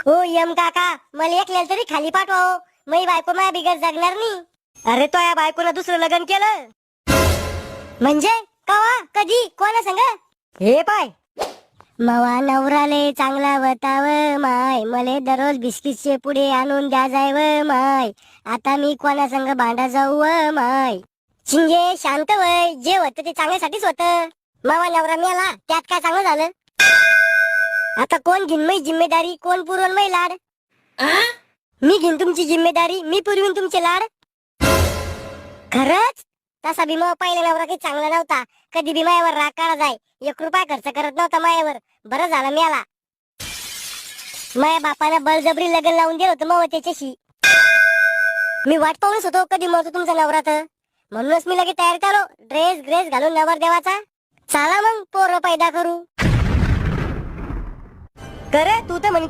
हो यम काका, मला एकल्याला तरी खाली पाठवा हो. मै बायको माझ्या बिगर जगणार नाही. अरे तो या बायकोनं दुसरं लग्न केलं. म्हणजे कवा, कधी, कोणा संग? हे पाय, मवा नवराले चांगला बताव माय, मले दररोज बिस्किटचे पुढे आणून द्या जाय व माय. आता मी कोणा संग भांडा जाऊ व माय. चिंगे शांत वय, जे होतं ते चांगल्यासाठीच होतं. मावा नवरा मेला त्यात काय चांगलं झालं? आता कोण घेईन मै जिम्मेदारी, कोण पुरवून मै लाड? मी घेईन तुमची जिम्मेदारी, मी पुरवीन तुमचे लाड. खरंच? तसा बी मग पहिला नवरा काही चांगला नव्हता. कधी बी मायावर राग काढा जाय, 1 रुपया खर्च करत नव्हता मायावर. बरं झालं मेला. माया बापानं बळजबरी लग्न लावून दिलं होतं मग त्याच्याशी. मी वाट पाहूनच होतो कधी मरतो तुमचा नवरा तर. म्हणूनच मी लगेच तयार झालो, ड्रेस ग्रेस घालून नवर देवाचा. चला मग पोरं पैदा करू. करे तू तर म्हणते